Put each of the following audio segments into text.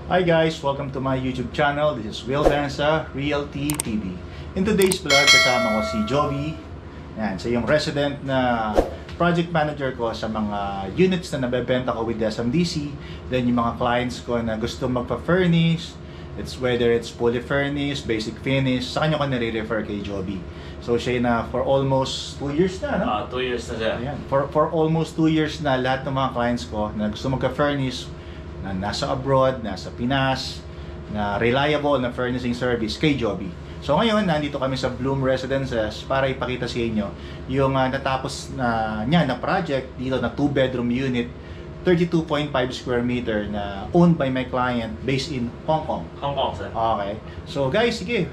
Hi guys, welcome to my YouTube channel. This is Will Benza, Realty TV. In today's vlog, kasama ko si Joey. Yan, siya yung resident na project manager ko sa mga units na nabebenta ko with SMDC. Then yung mga clients ko na gusto magpa-furnish, whether it's fully furnished, basic finish, sa kanya ko nire-refer kay Joey. So siya na for almost 2 years na, no? 2 years na siya. Ayan, for almost 2 years na lahat ng mga clients ko na gusto magka-furnish, na nasa abroad, nasa Pinas, na reliable na furnishing service kay Joby. So ngayon, nandito kami sa Bloom Residences para ipakita sa inyo yung natapos niya na project dito na 2-bedroom unit, 32.5 square meter na owned by my client based in Hong Kong. Hong Kong, sir. Okay. So guys, sige,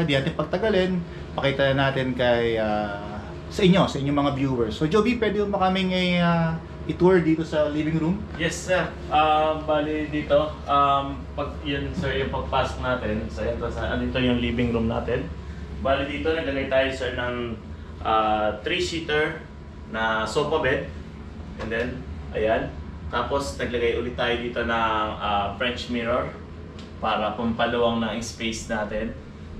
di natin pagtagalin. Pakita natin kay sa inyong mga viewers. So Joby, pwede mo kaming i-tour dito sa living room? Yes, sir. Bali dito, pag yun, sir, yung pagpasok natin sa dito yung living room natin. Bali dito, naglagay tayo, sir, ng 3-seater na sofa bed. And then, ayan. Tapos, naglagay ulit tayo dito ng French mirror para pampaluwang ng space natin.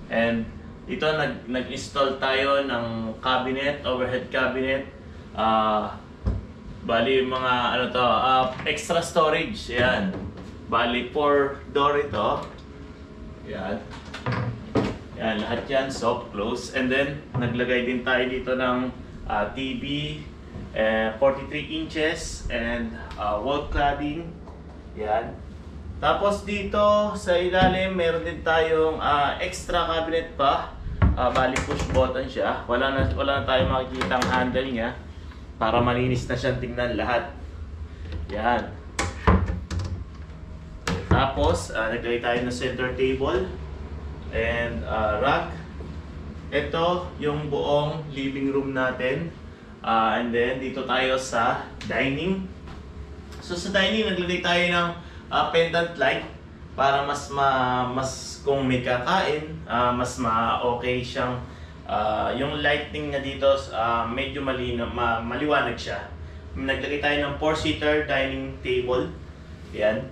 And dito, nag-install tayo ng cabinet, overhead cabinet. Bali mga extra storage, yan. Bali 4 door ito. Yan. Yan, lahat yan soft close. And then naglagay din tayo dito ng TV 43 inches and wall cladding. Yan. Tapos dito sa ilalim meron din tayong extra cabinet pa. Bali push button siya. Wala na tayong makikitang handle niya. Para malinis na siyang tingnan lahat. Yan. Tapos, naglagay tayo ng center table and rack. Ito yung buong living room natin. And then, dito tayo sa dining. So, sa dining, naglagay tayo ng pendant light para mas kung may kakain, mas okay siyang yung lighting na dito, medyo maliwanag siya. Naglagay tayo ng 4-seater dining table. Yan.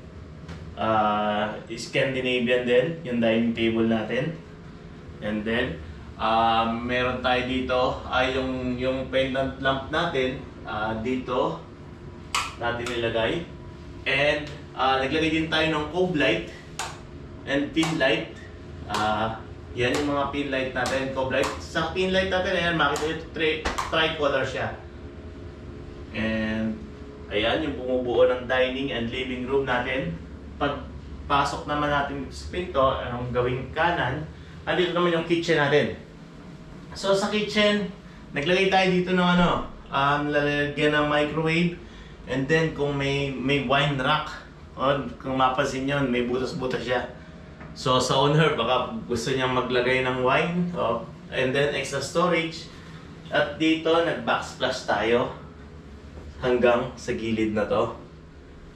Scandinavian din yung dining table natin. And then, meron tayo dito, yung pendant lamp natin, dito natin nilagay. And, naglagay din tayo ng cove light and pin light. Yan yung mga pin light natin, cove light. Sa pin light natin, ayan, makita nyo, tricolor siya. And, ayan, yung bumubuo ng dining and living room natin. Pagpasok naman natin sa pinto, anong gawing kanan, andito naman yung kitchen natin. So, sa kitchen, naglagay tayo dito ng lalagyan ng microwave. And then, kung may wine rack, kung mapansin nyo, may butas-butas siya. So sa owner, baka gusto niyang maglagay ng wine, and then extra storage. At dito, nag-backsplash tayo hanggang sa gilid na to.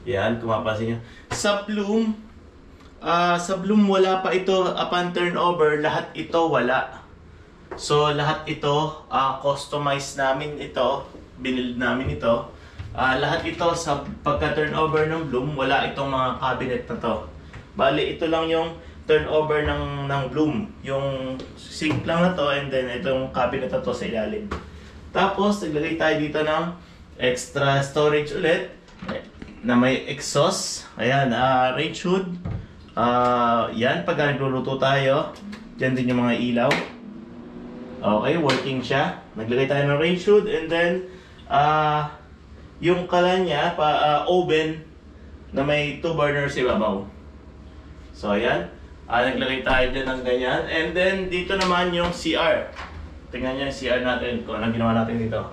Yan, kung mapansin niyo. Sa Bloom wala pa ito upon turnover, lahat ito wala. So lahat ito, customize namin ito, binild namin ito. Lahat ito sa pagka-turnover ng Bloom, wala itong mga cabinet na to. Bali, ito lang yung turnover ng Bloom. Yung sink lang na to, and then itong cabinet na to sa ilalim. Tapos, naglagay tayo dito ng extra storage ulit na may exhaust. Ayan, range hood. Yan, pag nagluluto tayo, dyan din yung mga ilaw. Okay, working siya. Naglagay tayo ng range hood, and then yung kalan niya, oven na may 2 burners ibabaw. So, ayan. Naglagay tayo dyan ng ganyan. And then, dito naman yung CR. Tingnan nyo yung CR natin kung anong ginawa natin dito.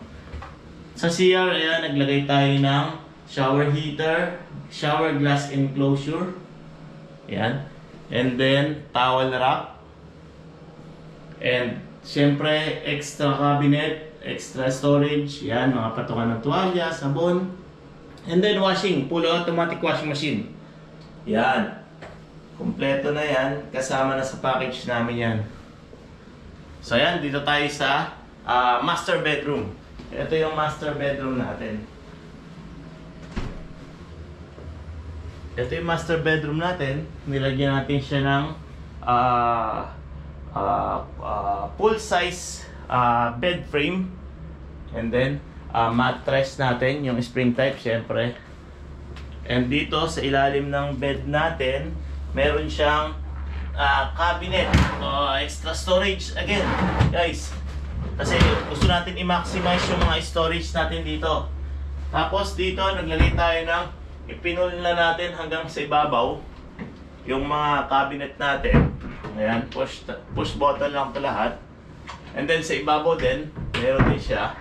Sa CR, ayan, naglagay tayo ng shower heater, shower glass enclosure. Ayan. And then, towel rack. And, syempre, extra cabinet, extra storage. Ayan, mga patungan ng tuwalya, sabon. And then, washing. Fully automatic washing machine. Ayan. Kompleto na yan, kasama na sa package namin yan. So yan, dito tayo sa master bedroom. Ito yung master bedroom natin. ito yung master bedroom natin. Nilagyan natin siya ng full size bed frame. And then mattress natin, yung spring type syempre. And dito sa ilalim ng bed natin, meron siyang cabinet, extra storage again, guys. Kasi gusto natin i-maximize yung mga storage natin dito. Tapos dito, naglagay tayo ng ipinul na natin hanggang sa ibabaw yung mga cabinet natin. Ayan, push button lang ito lahat. And then sa ibabaw din, meron din siya.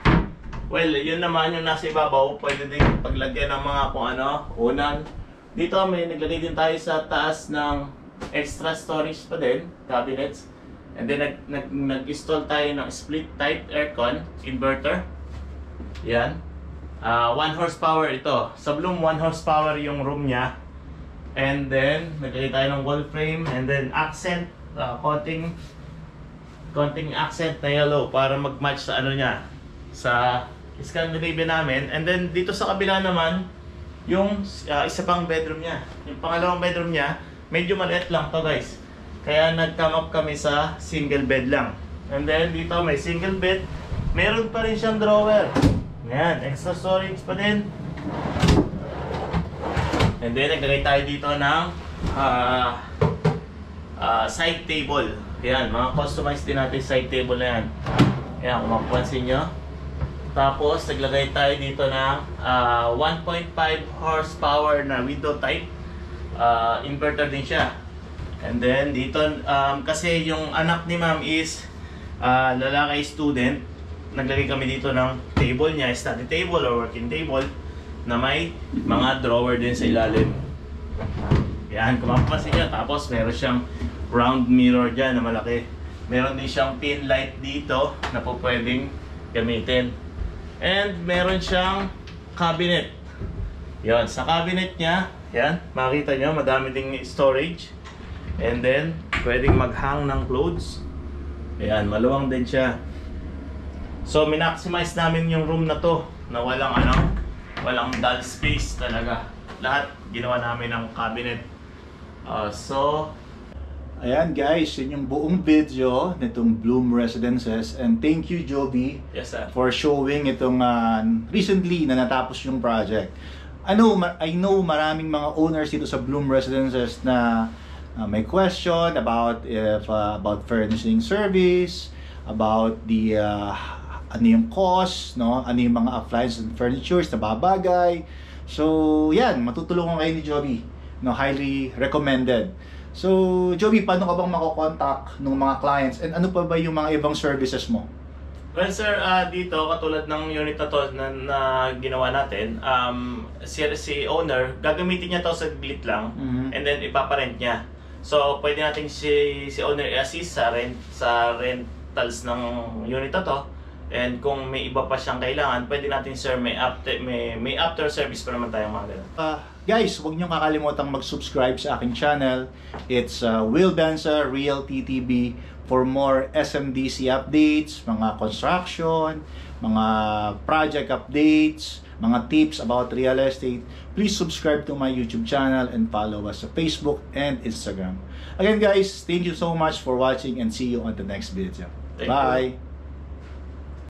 Well, yun naman yung nasa ibabaw, pwede din paglagyan ng mga kung ano, unan. Dito may naglagay din tayo sa taas ng extra storage pa din, cabinets. And then nag-install tayo ng split type aircon, inverter. Yan. 1 horsepower ito. Sa Bloom, 1 horsepower yung room niya. And then, naglagay tayo ng wall frame. And then, accent. Konting accent na yellow para mag-match sa ano niya. Sa Scandinavian namin. And then, dito sa kabila naman, yung isa pang bedroom niya. Yung pangalawang bedroom niya, medyo maliit lang to guys. Kaya nag-come up kami sa single bed lang. And then, dito may single bed. Meron pa rin siyang drawer. Ayan, extra storage pa din. And then, naglagay tayo dito ng side table. Ayan, mga customized din natin side table na yan. Ayan, kung mapapansin nyo. Tapos, naglagay tayo dito ng 1.5 horsepower na window type. Inverter din siya. And then, dito, kasi yung anak ni ma'am is lalaki student, naglagay kami dito ng table niya, study table or working table na may mga drawer din sa ilalim. Yan, kung mapapansin nyo. Tapos meron siyang round mirror dyan na malaki. Meron din siyang pin light dito na po pwedeng gamitin. And meron siyang cabinet. Yan, sa cabinet niya, yan, makikita nyo, madami ding storage. And then, pwedeng mag-hang ng clothes. Ayan, maluwang din siya. So, minaximize namin yung room na to na walang dull space talaga. Lahat ginawa namin ng cabinet. Ayan guys, yun yung buong video nitong Bloom Residences. And thank you Joby, yes, sir, for showing itong recently na natapos yung project. I know maraming mga owners dito sa Bloom Residences na may question about furnishing service, about the ano yung cost, no? Ano yung mga appliances and furnitures na babagay. So, yan, matutulungan kayo ni Joby. No, highly recommended. So, Joby, paano ka bang mako-contact ng mga clients and ano pa ba yung mga ibang services mo? Well, sir, dito, katulad ng unit na to na ginawa natin, si owner, gagamitin niya to sa glit lang, and then ipaparent niya. So, pwede natin si owner i-assist sa rentals ng unit na to. And kung may iba pa siyang kailangan, pwede natin, sir, may after service pa naman tayong mga ganun. Guys, huwag niyong kakalimutang mag-subscribe sa aking channel. It's Will Benza Realty TV for more SMDC updates, mga construction, mga project updates, mga tips about real estate. Please subscribe to my YouTube channel and follow us sa Facebook and Instagram. Again guys, thank you so much for watching and see you on the next video. Bye!